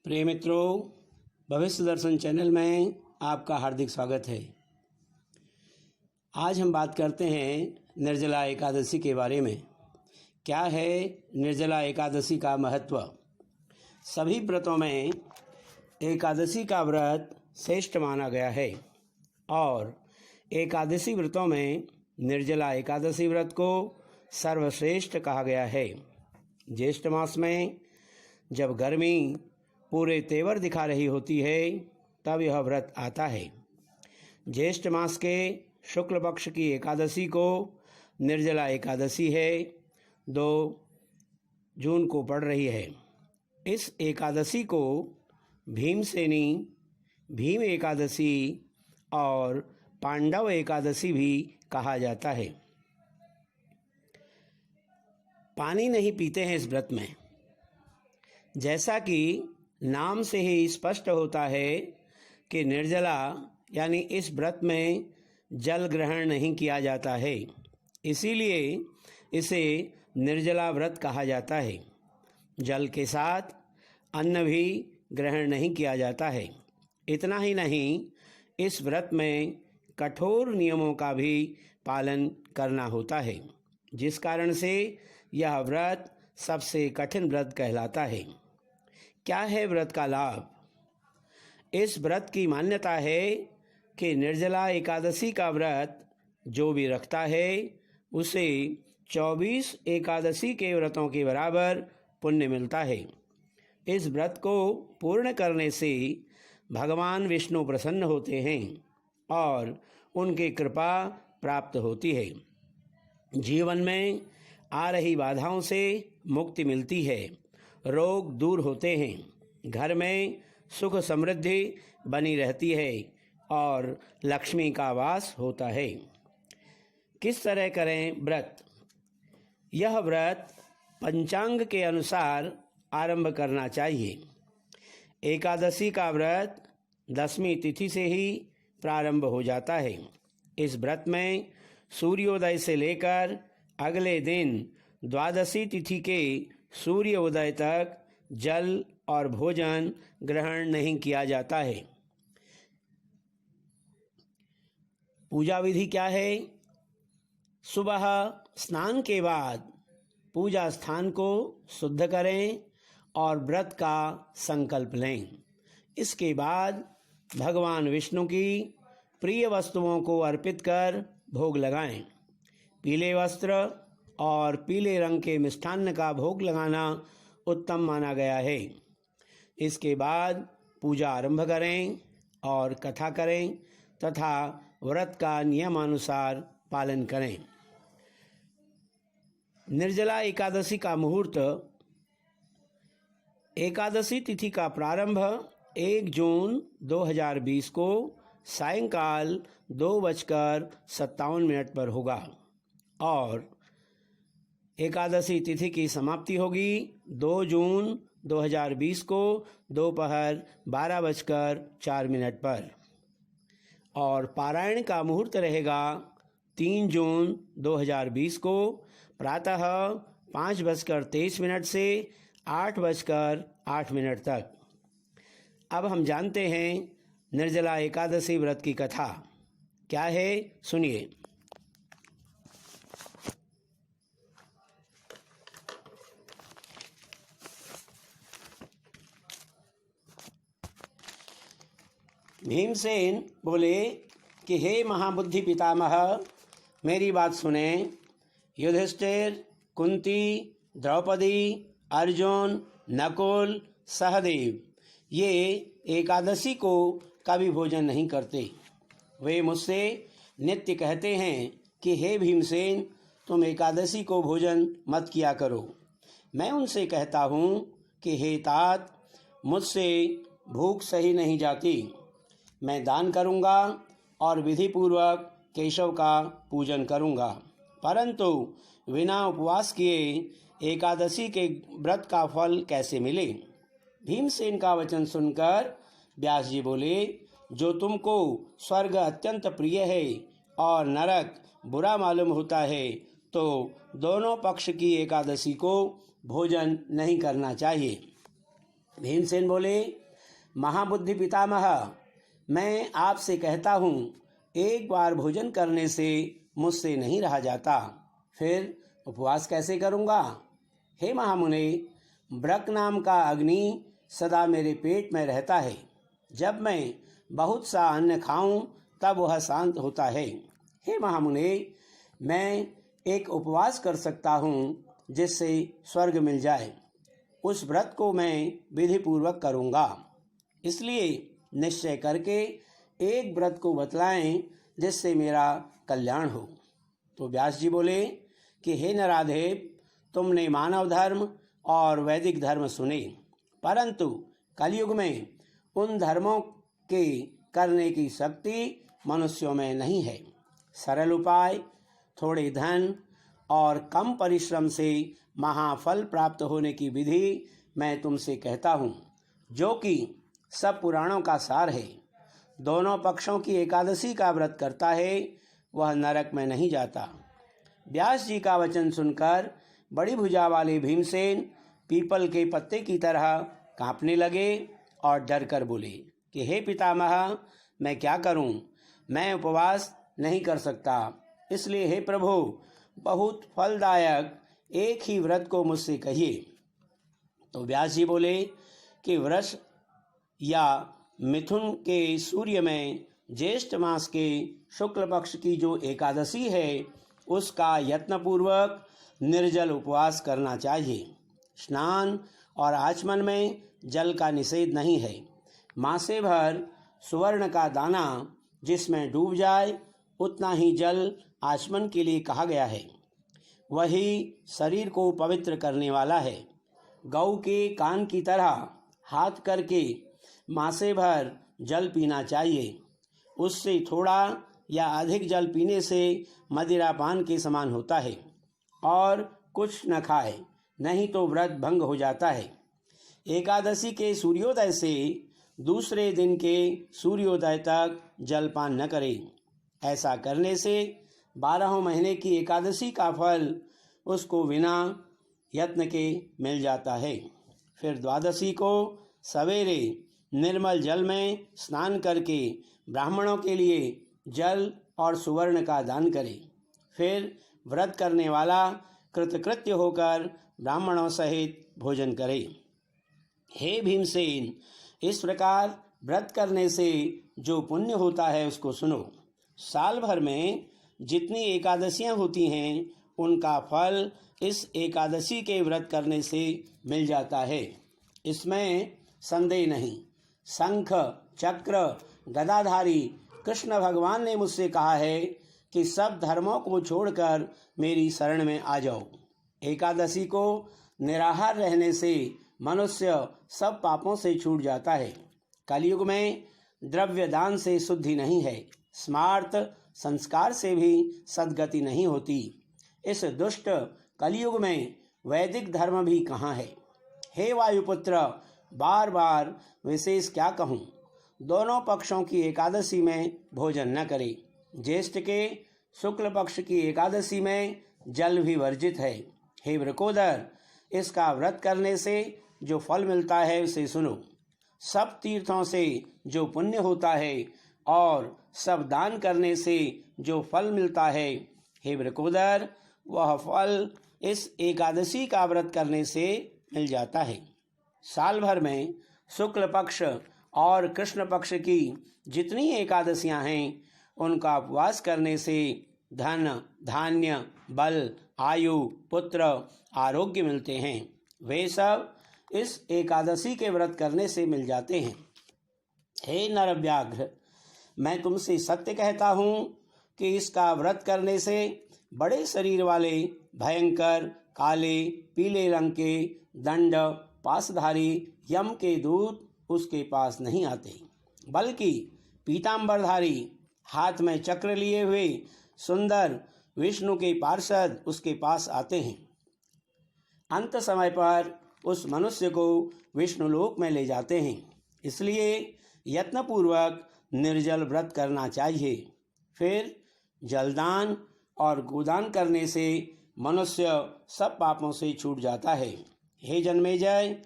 प्रिय मित्रों, भविष्य दर्शन चैनल में आपका हार्दिक स्वागत है। आज हम बात करते हैं निर्जला एकादशी के बारे में। क्या है निर्जला एकादशी का महत्व? सभी व्रतों में एकादशी का व्रत श्रेष्ठ माना गया है और एकादशी व्रतों में निर्जला एकादशी व्रत को सर्वश्रेष्ठ कहा गया है। ज्येष्ठ मास में जब गर्मी पूरे तेवर दिखा रही होती है तब यह व्रत आता है। ज्येष्ठ मास के शुक्ल पक्ष की एकादशी को निर्जला एकादशी है, 2 जून को पड़ रही है। इस एकादशी को भीमसेनी, भीम एकादशी और पांडव एकादशी भी कहा जाता है। पानी नहीं पीते हैं इस व्रत में। जैसा कि नाम से ही स्पष्ट होता है कि निर्जला यानी इस व्रत में जल ग्रहण नहीं किया जाता है, इसीलिए इसे निर्जला व्रत कहा जाता है। जल के साथ अन्न भी ग्रहण नहीं किया जाता है। इतना ही नहीं, इस व्रत में कठोर नियमों का भी पालन करना होता है, जिस कारण से यह व्रत सबसे कठिन व्रत कहलाता है। क्या है व्रत का लाभ? इस व्रत की मान्यता है कि निर्जला एकादशी का व्रत जो भी रखता है उसे 24 एकादशी के व्रतों के बराबर पुण्य मिलता है। इस व्रत को पूर्ण करने से भगवान विष्णु प्रसन्न होते हैं और उनकी कृपा प्राप्त होती है। जीवन में आ रही बाधाओं से मुक्ति मिलती है, रोग दूर होते हैं, घर में सुख समृद्धि बनी रहती है और लक्ष्मी का वास होता है। किस तरह करें व्रत? यह व्रत पंचांग के अनुसार आरंभ करना चाहिए। एकादशी का व्रत 10वीं तिथि से ही प्रारंभ हो जाता है। इस व्रत में सूर्योदय से लेकर अगले दिन द्वादशी तिथि के सूर्य उदय तक जल और भोजन ग्रहण नहीं किया जाता है। पूजा विधि क्या है? सुबह स्नान के बाद पूजा स्थान को शुद्ध करें और व्रत का संकल्प लें। इसके बाद भगवान विष्णु की प्रिय वस्तुओं को अर्पित कर भोग लगाएं। पीले वस्त्र और पीले रंग के मिष्ठान्न का भोग लगाना उत्तम माना गया है। इसके बाद पूजा आरंभ करें और कथा करें तथा व्रत का नियमानुसार पालन करें। निर्जला एकादशी का मुहूर्त: एकादशी तिथि का प्रारंभ 1 जून 2020 को सायंकाल 2:57 पर होगा और एकादशी तिथि की समाप्ति होगी 2 जून 2020 को दोपहर 12:04 पर और पारायण का मुहूर्त रहेगा 3 जून 2020 को प्रातः 5:23 से 8:08 तक। अब हम जानते हैं निर्जला एकादशी व्रत की कथा क्या है, सुनिए। भीमसेन बोले कि हे महाबुद्धि पितामह, मेरी बात सुने। युधिष्ठिर, कुंती, द्रौपदी, अर्जुन, नकुल, सहदेव ये एकादशी को कभी भोजन नहीं करते। वे मुझसे नित्य कहते हैं कि हे भीमसेन, तुम एकादशी को भोजन मत किया करो। मैं उनसे कहता हूँ कि हे तात, मुझसे भूख सही नहीं जाती। मैं दान करूँगा और विधि पूर्वक केशव का पूजन करूँगा, परंतु बिना उपवास किए एकादशी के व्रत का फल कैसे मिले? भीमसेन का वचन सुनकर व्यास जी बोले, जो तुमको स्वर्ग अत्यंत प्रिय है और नरक बुरा मालूम होता है, तो दोनों पक्ष की एकादशी को भोजन नहीं करना चाहिए। भीमसेन बोले, महाबुद्धि पितामह, मैं आपसे कहता हूँ, एक बार भोजन करने से मुझसे नहीं रहा जाता, फिर उपवास कैसे करूँगा। हे महामुने, ब्रक नाम का अग्नि सदा मेरे पेट में रहता है। जब मैं बहुत सा अन्न खाऊं तब वह शांत होता है। हे महामुने, मैं एक उपवास कर सकता हूँ जिससे स्वर्ग मिल जाए। उस व्रत को मैं विधि पूर्वक करूँगा, इसलिए निश्चय करके एक व्रत को बतलाएं जिससे मेरा कल्याण हो। तो व्यास जी बोले कि हे नराधेव, तुमने मानव धर्म और वैदिक धर्म सुने, परंतु कलयुग में उन धर्मों के करने की शक्ति मनुष्यों में नहीं है। सरल उपाय, थोड़े धन और कम परिश्रम से महाफल प्राप्त होने की विधि मैं तुमसे कहता हूँ, जो कि सब पुराणों का सार है। दोनों पक्षों की एकादशी का व्रत करता है, वह नरक में नहीं जाता। व्यास जी का वचन सुनकर बड़ी भुजा वाले भीमसेन पीपल के पत्ते की तरह कांपने लगे और डर कर बोले कि हे पितामह, मैं क्या करूं? मैं उपवास नहीं कर सकता, इसलिए हे प्रभु, बहुत फलदायक एक ही व्रत को मुझसे कहिए। तो व्यास जी बोले कि वृष या मिथुन के सूर्य में ज्येष्ठ मास के शुक्ल पक्ष की जो एकादशी है, उसका यत्नपूर्वक निर्जल उपवास करना चाहिए। स्नान और आचमन में जल का निषेध नहीं है। मासे भर सुवर्ण का दाना जिसमें डूब जाए, उतना ही जल आचमन के लिए कहा गया है। वही शरीर को पवित्र करने वाला है। गौ के कान की तरह हाथ करके मासे भर जल पीना चाहिए। उससे थोड़ा या अधिक जल पीने से मदिरा पान के समान होता है। और कुछ न खाए, नहीं तो व्रत भंग हो जाता है। एकादशी के सूर्योदय से दूसरे दिन के सूर्योदय तक जलपान न करें। ऐसा करने से 12 महीने की एकादशी का फल उसको बिना यत्न के मिल जाता है। फिर द्वादशी को सवेरे निर्मल जल में स्नान करके ब्राह्मणों के लिए जल और सुवर्ण का दान करें। फिर व्रत करने वाला कृतकृत्य होकर ब्राह्मणों सहित भोजन करे। हे भीमसेन, इस प्रकार व्रत करने से जो पुण्य होता है उसको सुनो। साल भर में जितनी एकादशियां होती हैं, उनका फल इस एकादशी के व्रत करने से मिल जाता है, इसमें संदेह नहीं। शंख चक्र गदाधारी कृष्ण भगवान ने मुझसे कहा है कि सब धर्मों को छोड़कर मेरी शरण में आ जाओ। एकादशी को निराहार रहने से मनुष्य सब पापों से छूट जाता है। कलयुग में द्रव्य दान से शुद्धि नहीं है, स्मार्त संस्कार से भी सद्गति नहीं होती। इस दुष्ट कलयुग में वैदिक धर्म भी कहाँ है। हे वायुपुत्र, बार बार विशेष क्या कहूँ। दोनों पक्षों की एकादशी में भोजन न करे। ज्येष्ठ के शुक्ल पक्ष की एकादशी में जल भी वर्जित है। हे वृकोदर, इसका व्रत करने से जो फल मिलता है उसे सुनो। सब तीर्थों से जो पुण्य होता है और सब दान करने से जो फल मिलता है, हे वृकोदर, वह फल इस एकादशी का व्रत करने से मिल जाता है। साल भर में शुक्ल पक्ष और कृष्ण पक्ष की जितनी एकादशियां हैं, उनका उपवास करने से धन धान्य बल आयु पुत्र आरोग्य मिलते हैं। वे सब इस एकादशी के व्रत करने से मिल जाते हैं। हे नरव्याघ्र, मैं तुमसे सत्य कहता हूँ कि इसका व्रत करने से बड़े शरीर वाले भयंकर काले पीले रंग के दंड पासधारी यम के दूत उसके पास नहीं आते, बल्कि पीतांबरधारी हाथ में चक्र लिए हुए सुंदर विष्णु के पार्षद उसके पास आते हैं। अंत समय पर उस मनुष्य को विष्णुलोक में ले जाते हैं। इसलिए यत्नपूर्वक निर्जल व्रत करना चाहिए। फिर जलदान और गोदान करने से मनुष्य सब पापों से छूट जाता है। हे जन्मेजय,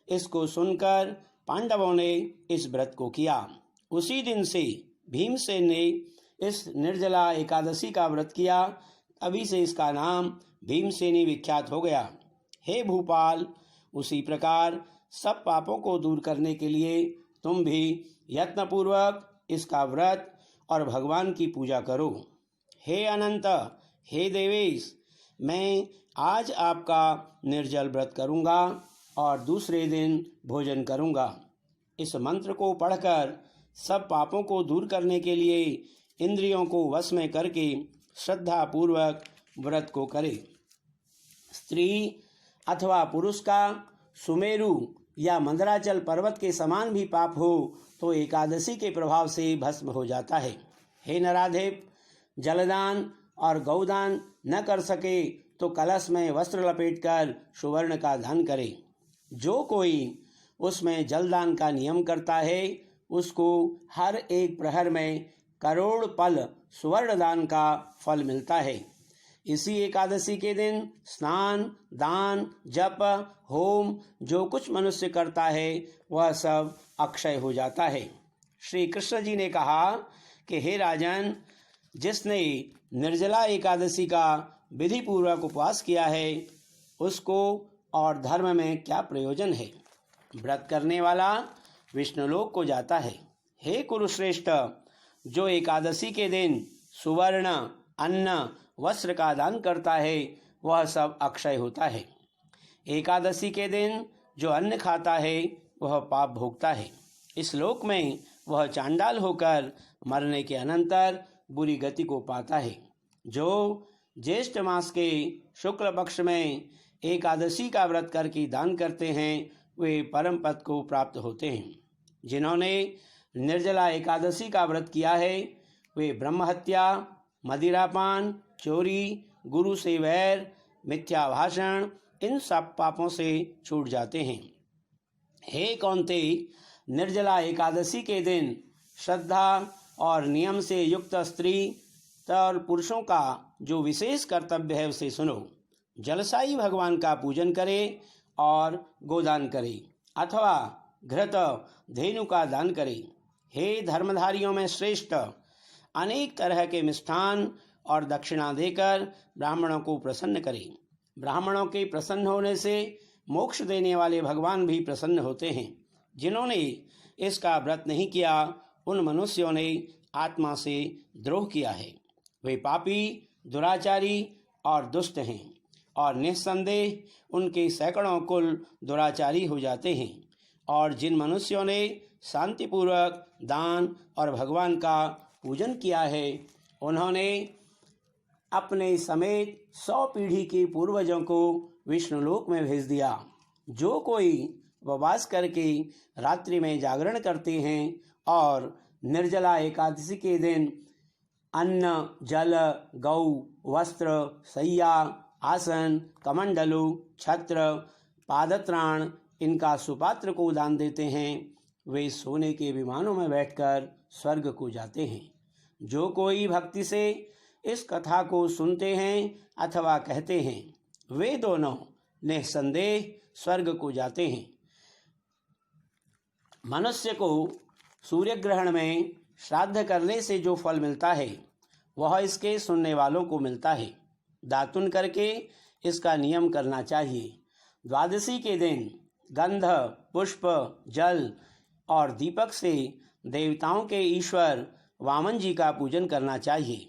इसको सुनकर पांडवों ने इस व्रत को किया। उसी दिन से भीमसेन ने इस निर्जला एकादशी का व्रत किया। तभी से इसका नाम भीमसेनी विख्यात हो गया। हे भूपाल, उसी प्रकार सब पापों को दूर करने के लिए तुम भी यत्नपूर्वक इसका व्रत और भगवान की पूजा करो। हे अनंत, हे देवेश, मैं आज आपका निर्जल व्रत करूंगा और दूसरे दिन भोजन करूंगा। इस मंत्र को पढ़कर सब पापों को दूर करने के लिए इंद्रियों को वश में करके श्रद्धा पूर्वक व्रत को करे। स्त्री अथवा पुरुष का सुमेरु या मंदराचल पर्वत के समान भी पाप हो तो एकादशी के प्रभाव से भस्म हो जाता है। हे नराधिप, जलदान और गौदान न कर सके तो कलश में वस्त्र लपेटकर सुवर्ण का दान करे। जो कोई उसमें जलदान का नियम करता है उसको हर एक प्रहर में करोड़ पल सुवर्ण दान का फल मिलता है। इसी एकादशी के दिन स्नान, दान, जप, होम जो कुछ मनुष्य करता है वह सब अक्षय हो जाता है। श्री कृष्ण जी ने कहा कि हे राजन, जिसने निर्जला एकादशी का विधि पूर्वक उपवास किया है उसको और धर्म में क्या प्रयोजन है। व्रत करने वाला विष्णुलोक को जाता है। हे कुरुश्रेष्ठ, जो एकादशी के दिन सुवर्ण, अन्न, वस्त्र का दान करता है वह सब अक्षय होता है। एकादशी के दिन जो अन्न खाता है वह पाप भोगता है। इस लोक में वह चांडाल होकर मरने के अनंतर बुरी गति को पाता है। जो ज्येष्ठ मास के शुक्ल पक्ष में एकादशी का व्रत करके दान करते हैं वे परम पद को प्राप्त होते हैं। जिन्होंने निर्जला एकादशी का व्रत किया है वे ब्रह्महत्या, मदिरापान, चोरी, गुरु से वैर, मिथ्या भाषण इन सब पापों से छूट जाते हैं। हे कौन्ते, निर्जला एकादशी के दिन श्रद्धा और नियम से युक्त स्त्री और पुरुषों का जो विशेष कर्तव्य है उसे सुनो। जलसाई भगवान का पूजन करे और गोदान करे अथवा घृत धेनु का दान करे। हे धर्मधारियों में श्रेष्ठ, अनेक तरह के मिष्ठान और दक्षिणा देकर ब्राह्मणों को प्रसन्न करे। ब्राह्मणों के प्रसन्न होने से मोक्ष देने वाले भगवान भी प्रसन्न होते हैं। जिन्होंने इसका व्रत नहीं किया उन मनुष्यों ने आत्मा से द्रोह किया है। वे पापी, दुराचारी और दुष्ट हैं और निस्संदेह उनके सैकड़ों कुल दुराचारी हो जाते हैं। और जिन मनुष्यों ने शांतिपूर्वक दान और भगवान का पूजन किया है उन्होंने अपने समेत 100 पीढ़ी के पूर्वजों को विष्णुलोक में भेज दिया। जो कोई उपवास करके रात्रि में जागरण करते हैं और निर्जला एकादशी के दिन अन्न, जल, गौ, वस्त्र, सैया, आसन, कमंडलु, छत्र, पादत्राण इनका सुपात्र को दान देते हैं वे सोने के विमानों में बैठकर स्वर्ग को जाते हैं। जो कोई भक्ति से इस कथा को सुनते हैं अथवा कहते हैं वे दोनों निस्संदेह स्वर्ग को जाते हैं। मनुष्य को सूर्य ग्रहण में श्राद्ध करने से जो फल मिलता है वह इसके सुनने वालों को मिलता है। दातुन करके इसका नियम करना चाहिए। द्वादशी के दिन गंध, पुष्प, जल और दीपक से देवताओं के ईश्वर वामन जी का पूजन करना चाहिए।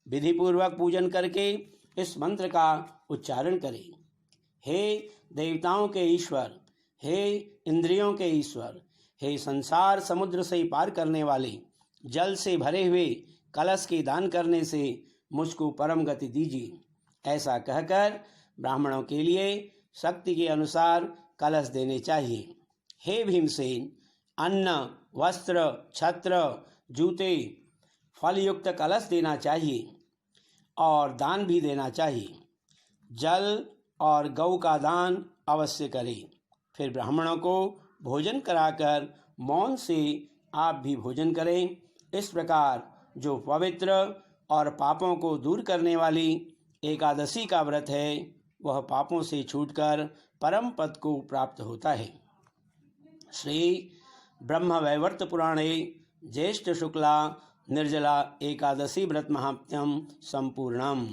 विधि पूर्वक पूजन करके इस मंत्र का उच्चारण करें। हे देवताओं के ईश्वर, हे इंद्रियों के ईश्वर, हे संसार समुद्र से पार करने वाले, जल से भरे हुए कलश के दान करने से मुझको परम गति दीजिए। ऐसा कहकर ब्राह्मणों के लिए शक्ति के अनुसार कलश देने चाहिए। हे भीमसेन, अन्न, वस्त्र, छत्र, जूते, फल युक्त कलश देना चाहिए और दान भी देना चाहिए। जल और गौ का दान अवश्य करें। फिर ब्राह्मणों को भोजन कराकर मौन से आप भी भोजन करें। इस प्रकार जो पवित्र और पापों को दूर करने वाली एकादशी का व्रत है वह पापों से छूटकर परम पद को प्राप्त होता है। श्री ब्रह्मवैवर्त पुराणे ज्येष्ठ शुक्ला निर्जला एकादशी व्रत महात्म्यम संपूर्णम।